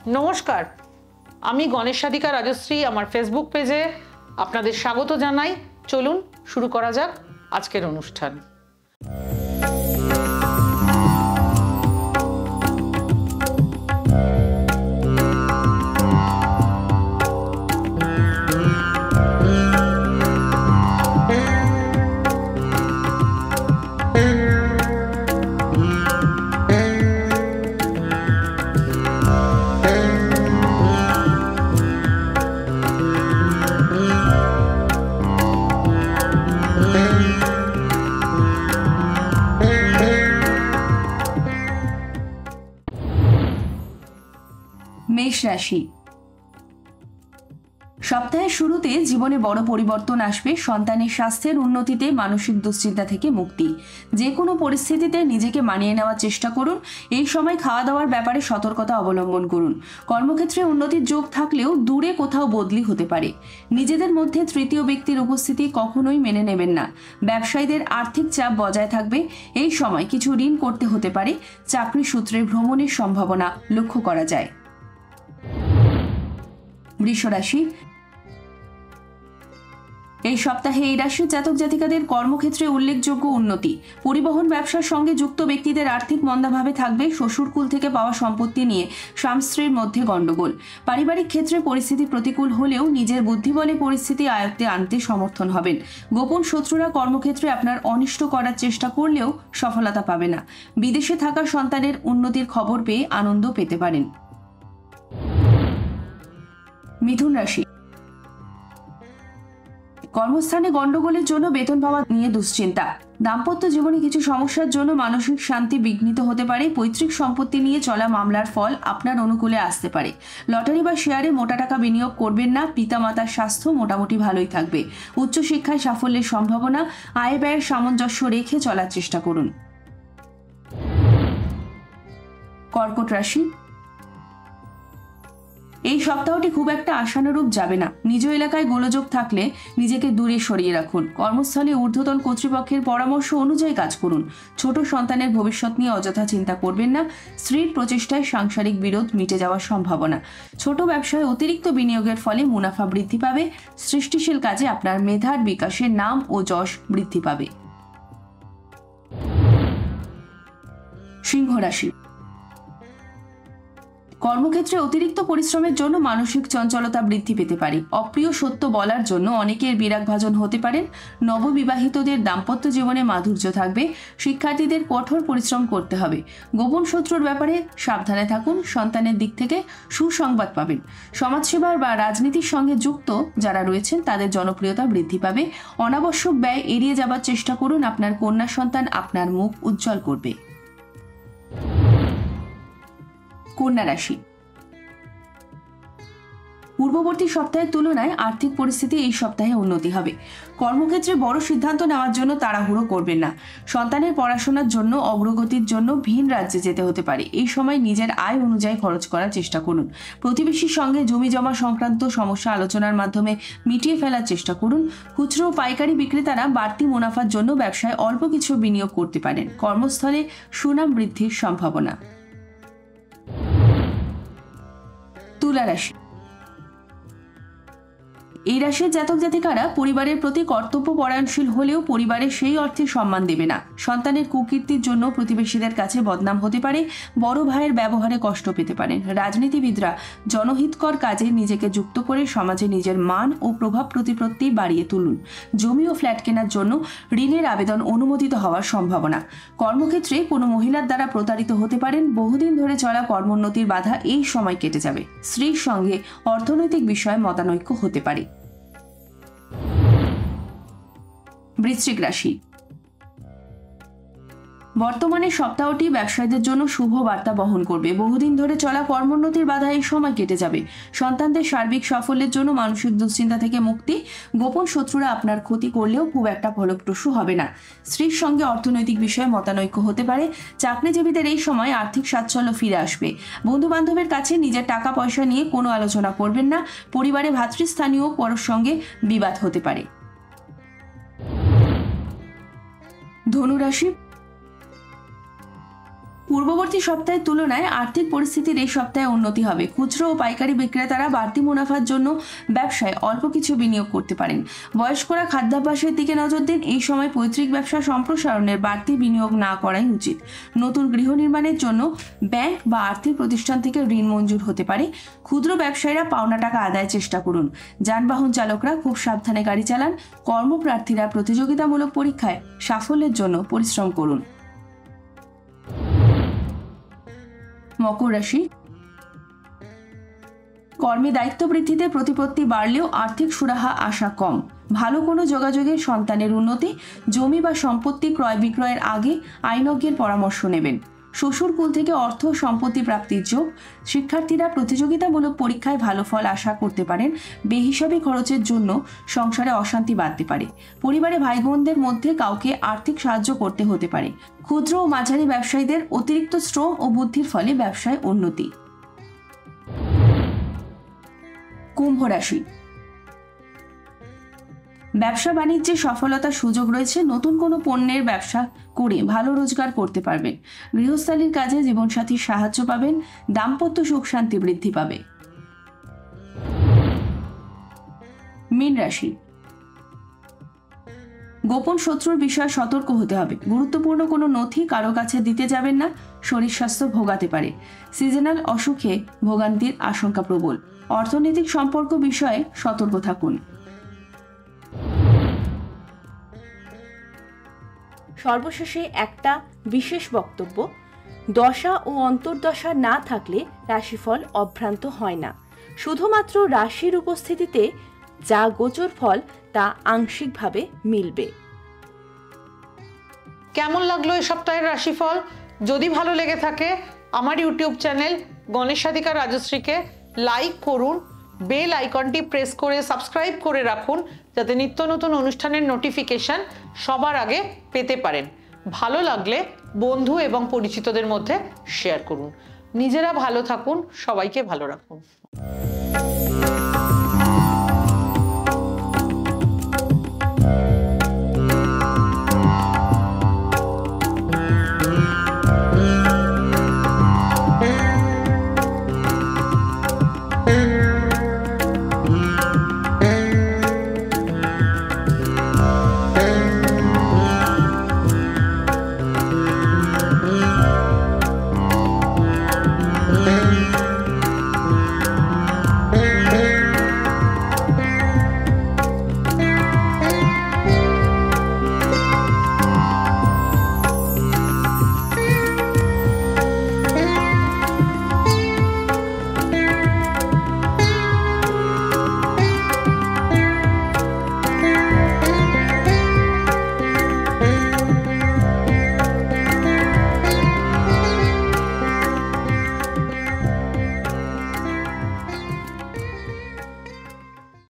নমস্কার, আমি গণেশ সাধিকা রাজশ্রী আমার ফেসবুক পেজে আপনাদের স্বাগত জানাই। চলুন শুরু করা যাক আজকের অনুষ্ঠান। মেষ রাশি। সপ্তাহের শুরুতে জীবনে বড় পরিবর্তন আসবে। সন্তানের স্বাস্থ্যের উন্নতিতে, মানসিক দুশ্চিন্তা থেকে মুক্তি। যে কোনো পরিস্থিতিতে নিজেকে মানিয়ে নেওয়ার চেষ্টা করুন। এই সময় খাওয়া দাওয়ার ব্যাপারে সতর্কতা অবলম্বন করুন। কর্মক্ষেত্রে উন্নতির যোগ থাকলেও দূরে কোথাও বদলি হতে পারে। নিজেদের মধ্যে তৃতীয় ব্যক্তির উপস্থিতি কখনোই মেনে নেবেন না। ব্যবসায়ীদের আর্থিক চাপ বজায় থাকবে। এই সময় কিছু ঋণ করতে হতে পারে। চাকরি সূত্রে ভ্রমণের সম্ভাবনা লক্ষ্য করা যায়। বৃষ রাশি। এই সপ্তাহে এই রাশির জাতক জাতিকাদের কর্মক্ষেত্রে উল্লেখযোগ্য উন্নতি। পরিবহন ব্যবসার সঙ্গে যুক্ত ব্যক্তিদের আর্থিক মন্দাভাবে থাকবে। শ্বশুরকুল থেকে পাওয়া সম্পত্তি নিয়ে স্বামী স্ত্রীর মধ্যে গণ্ডগোল। পারিবারিক ক্ষেত্রে পরিস্থিতি প্রতিকূল হলেও নিজের বুদ্ধি বলে পরিস্থিতি আয়ত্তে আনতে সমর্থন হবেন। গোপন শত্রুরা কর্মক্ষেত্রে আপনার অনিষ্ট করার চেষ্টা করলেও সফলতা পাবে না। বিদেশে থাকা সন্তানের উন্নতির খবর পেয়ে আনন্দ পেতে পারেন। মিথুন রাশি। কর্মস্থানে গন্ডগোলের জন্য বেতন পাওয়া নিয়ে দুশ্চিন্তা। দাম্পত্য জীবনে কিছু সমস্যার জন্য মানসিক শান্তি বিঘ্নিত হতে পারে। পৈতৃক সম্পত্তি নিয়ে চলা মামলার ফল আপনার অনুকূলে আসতে পারে। লটারি বা শেয়ারে মোটা টাকা বিনিয়োগ করবেন না। পিতামাতার স্বাস্থ্য মোটামুটি ভালোই থাকবে। উচ্চশিক্ষায় সাফল্যের সম্ভাবনা। আয় ব্যয়ের সামঞ্জস্য রেখে চলার চেষ্টা করুন। কর্কট রাশি। এই সপ্তাহটি খুব একটা আশানুরূপ যাবে না। নিজ এলাকায় গোলযোগ থাকলে নিজেকে দূরে সরিয়ে রাখুন। কর্মস্থলে ঊর্ধ্বতন কর্তৃপক্ষের পরামর্শ অনুযায়ী কাজ করুন। ছোট সন্তানের ভবিষ্যৎ নিয়ে অযথা চিন্তা করবেন না। স্ত্রীর প্রচেষ্টায় সাংসারিক বিরোধ মিটে যাওয়ার সম্ভাবনা। ছোট ব্যবসায় অতিরিক্ত বিনিয়োগের ফলে মুনাফা বৃদ্ধি পাবে। সৃষ্টিশীল কাজে আপনার মেধার বিকাশে নাম ও যশ বৃদ্ধি পাবে। সিংহ রাশি। কর্মক্ষেত্রে অতিরিক্ত পরিশ্রমের জন্য মানসিক চঞ্চলতা বৃদ্ধি পেতে পারে। অপ্রিয় সত্য বলার জন্য অনেকের বিরাগভাজন হতে পারেন। নববিবাহিতদের দাম্পত্য জীবনে মাধুর্য থাকবে। শিক্ষার্থীদের কঠোর পরিশ্রম করতে হবে। গোপন শত্রুর ব্যাপারে সাবধানে থাকুন। সন্তানের দিক থেকে সুসংবাদ পাবেন। সমাজসেবা বা রাজনীতির সঙ্গে যুক্ত যারা রয়েছেন তাদের জনপ্রিয়তা বৃদ্ধি পাবে। অনাবশ্যক ব্যয় এড়িয়ে যাবার চেষ্টা করুন। আপনার কন্যা সন্তান আপনার মুখ উজ্জ্বল করবে। কন্যা রাশি। পূর্ববর্তী সপ্তাহের তুলনায় আর্থিক পরিস্থিতি এই সপ্তাহে উন্নতি হবে। কর্মক্ষেত্রে বড় সিদ্ধান্ত নেওয়ার জন্য তাড়াহুড়ো করবেন না। সন্তানের পড়াশোনার জন্য অগ্রগতির জন্য ভিন রাজ্যে যেতে হতে পারে। এই সময় নিজের আয় অনুযায়ী খরচ করার চেষ্টা করুন। প্রতিবেশীর সঙ্গে জমি জমা সংক্রান্ত সমস্যা আলোচনার মাধ্যমে মিটিয়ে ফেলার চেষ্টা করুন। খুচরো ও পাইকারি বিক্রেতারা বাড়তি মুনাফার জন্য ব্যবসায় অল্প কিছু বিনিয়োগ করতে পারেন। কর্মস্থলে সুনাম বৃদ্ধির সম্ভাবনা। তুলা রাশি। এই রাশির জাতক জাতিকারা পরিবারের প্রতি কর্তব্য পরায়ণশীল হলেও পরিবারের সেই অর্থে সম্মান দেবে না। সন্তানের কুকীর্তির জন্য প্রতিবেশীদের কাছে বদনাম হতে পারে। বড় ভাইয়ের ব্যবহারে কষ্ট পেতে পারেন। রাজনীতিবিদরা জনহিতকর কাজে নিজেকে যুক্ত করে সমাজে নিজের মান ও প্রভাব প্রতিপত্তি বাড়িয়ে তুলুন। জমি ও ফ্ল্যাট কেনার জন্য ঋণের আবেদন অনুমোদিত হওয়ার সম্ভাবনা। কর্মক্ষেত্রে কোনো মহিলার দ্বারা প্রতারিত হতে পারেন। বহুদিন ধরে চলা কর্মোন্নতির বাধা এই সময় কেটে যাবে। স্ত্রীর সঙ্গে অর্থনৈতিক বিষয়ে মতানৈক্য হতে পারে। বৃশ্চিক রাশি। বর্তমানে সপ্তাহটি ব্যবসায়ীদের জন্য শুভ বার্তা বহন করবে। বহুদিন ধরে চলা কর্মোন্নতির বাধা এই সময় কেটে যাবে। সন্তানদের সার্বিক সাফল্যের জন্য মানসিক দুশ্চিন্তা থেকে মুক্তি। গোপন শত্রুরা আপনার ক্ষতি করলেও খুব একটা ফলপ্রসূ হবে না। স্ত্রীর সঙ্গে অর্থনৈতিক বিষয়ে মতানৈক্য হতে পারে। চাকরিজীবীদের এই সময় আর্থিক স্বাচ্ছন্দ্য ফিরে আসবে। বন্ধু বান্ধবের কাছে নিজের টাকা পয়সা নিয়ে কোনো আলোচনা করবেন না। পরিবারে ভাতৃস্থানীয় কারোর সঙ্গে বিবাদ হতে পারে। ধনুরাশি। পূর্ববর্তী সপ্তাহের তুলনায় আর্থিক পরিস্থিতির এই সপ্তাহে উন্নতি হবে। খুচরো ও পাইকারি বিক্রেতারা বাড়তি মুনাফার জন্য ব্যবসায় অল্প কিছু বিনিয়োগ করতে পারেন। বয়স্করা খাদ্যাভ্যাসের দিকে নজর দিন। এই সময় পৈতৃক ব্যবসা সম্প্রসারণের বাড়তি বিনিয়োগ না করাই উচিত। নতুন গৃহ নির্মাণের জন্য ব্যাংক বা আর্থিক প্রতিষ্ঠান থেকে ঋণ মঞ্জুর হতে পারে। ক্ষুদ্র ব্যবসায়ীরা পাওনা টাকা আদায়ের চেষ্টা করুন। যানবাহন চালকরা খুব সাবধানে গাড়ি চালান। কর্মপ্রার্থীরা প্রতিযোগিতামূলক পরীক্ষায় সাফল্যের জন্য পরিশ্রম করুন। মকর রাশি। কর্মে দায়িত্ব বৃদ্ধিতে প্রতিপত্তি বাড়লেও আর্থিক সুরাহা আশা কম। ভালো কোনো যোগাযোগে সন্তানের উন্নতি, জমি বা সম্পত্তি ক্রয় বিক্রয়ের আগে আইনজ্ঞের পরামর্শ নেবেন। শ্বশুর কুল থেকে অর্থ সম্পত্তি প্রাপ্তির যোগ। শিক্ষার্থীরা প্রতিযোগিতামূলক পরীক্ষায় ভালো ফল আশা করতে পারেন। বেহিসাবি খরচের জন্য সংসারে অশান্তি বাড়তে পারে। পরিবারে ভাই বোনদের মধ্যে কাউকে আর্থিক সাহায্য করতে হতে পারে। ক্ষুদ্র ও মাঝারি ব্যবসায়ীদের অতিরিক্ত শ্রম ও বুদ্ধির ফলে ব্যবসায় উন্নতি। কুম্ভ রাশি। ব্যবসা বাণিজ্যে সফলতার সুযোগ রয়েছে। নতুন কোনো পণ্যের ব্যবসা করে ভালো রোজগার করতে পারবেন। গৃহস্থালির কাজে জীবনসাথীর সাহায্য পাবেন। দাম্পত্য সুখ শান্তি বৃদ্ধি পাবে। মীন রাশি। গোপন শত্রুর বিষয়ে সতর্ক হতে হবে। গুরুত্বপূর্ণ কোনো নথি কারো কাছে দিতে যাবেন না। শরীর স্বাস্থ্য ভোগাতে পারে। সিজনাল অসুখে ভোগান্তির আশঙ্কা প্রবল। অর্থনৈতিক সম্পর্ক বিষয়ে সতর্ক থাকুন। সর্বশেষে একটা বিশেষ বক্তব্য, দশা ও অন্তর্দশা না থাকলে রাশিফল অভ্রান্ত হয় না। শুধুমাত্র রাশির উপস্থিতিতে যা গোচর ফল তা আংশিকভাবে মিলবে। কেমন লাগলো এই সপ্তাহের রাশিফল? যদি ভালো লেগে থাকে আমার ইউটিউব চ্যানেল গণেশ সাধিকা রাজশ্রীকে লাইক করুন, বেল আইকনটি প্রেস করে সাবস্ক্রাইব করে রাখুন, যাতে নিত্য নতুন অনুষ্ঠানের নোটিফিকেশন সবার আগে পেতে পারেন। ভালো লাগলে বন্ধু এবং পরিচিতদের মধ্যে শেয়ার করুন। নিজেরা ভালো থাকুন, সবাইকে ভালো রাখুন।